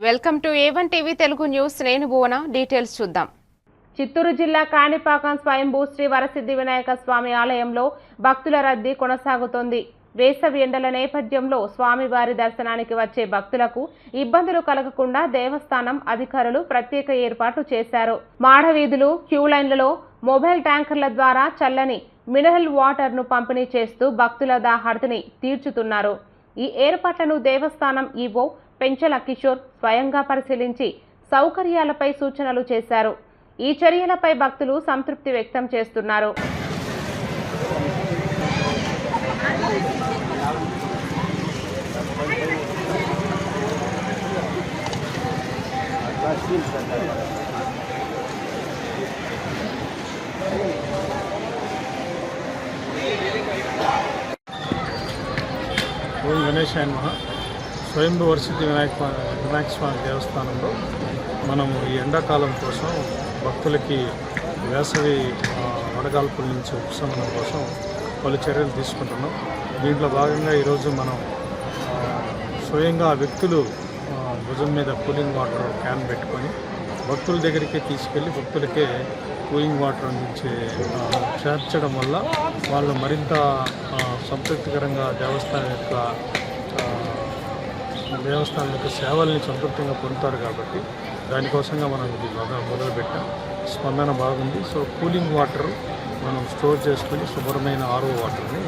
Welcome to A1 TV Telugu news. నేను భువన. Details చూద్దాం. చిత్తూరు జిల్లా కాణిపాకం స్వయంభూ శ్రీ వరసిద్ధి వినాయక స్వామి ఆలయంలో భక్తుల రద్దీ కొనసాగుతోంది. వేసవి ఎండల నేపథ్యంలో స్వామివారి దర్శనానికి వచ్చే భక్తులకు ఇబ్బందులు కలగకుండా దేవస్థానం అధికారులు ప్రత్యేక ఏర్పాట్లు చేశారు. మాడవీధులు, క్యూ లైన్లలో మొబైల్ ట్యాంకర్ల ద్వారా చల్లని మినరల్ వాటర్ను పంపిణీ చేస్తూ భక్తుల దాహార్తిని తీర్చుతున్నారు. ఈ ఏర్పాట్లను దేవస్థానం ఈవో పెంచల కిషోర్ స్వయంగా పరిశీలించి సౌకర్యాలపై సూచనలు చేశారు. ఈ చర్యలపై భక్తులు సంతృప్తి వ్యక్తం చేస్తున్నారు. ఓం గణేశాయ నమః. స్వయంభూ వరసిద్ధి వినాయక స్వామి దేవస్థానంలో మనము ఈ ఎండాకాలం కోసం భక్తులకి వేసవి వడగాల్పుల నుంచి ఉపశమనం కోసం పలు చర్యలు తీసుకుంటున్నాం. దీంట్లో భాగంగా ఈరోజు మనం స్వయంగా వ్యక్తులు భుజం మీద కూలింగ్ వాటర్ క్యాన్ పెట్టుకొని భక్తుల దగ్గరికి తీసుకెళ్ళి భక్తులకే కూలింగ్ వాటర్ అందించే చేర్చడం వల్ల వాళ్ళు మరింత సంతృప్తికరంగా దేవస్థానం యొక్క సేవల్ని సంతృప్తిగా పొందుతారు. కాబట్టి దానికోసంగా మనం ఇది మొదలుపెట్టాం. స్పందన బాగుంది. సో కూలింగ్ వాటర్ మనం స్టోర్ చేసుకుని శుభ్రమైన RO వాటర్ని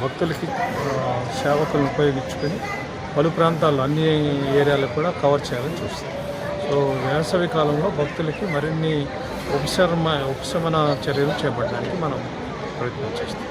భక్తులకి సేవకులను ఉపయోగించుకొని పలు ప్రాంతాల్లో అన్ని ఏరియాలకు కూడా కవర్ చేయాలని చూస్తాం. సో వేసవి కాలంలో భక్తులకి మరిన్ని ఉపశమన చర్యలు చేపట్టడానికి మనం ప్రయత్నం చేస్తాం.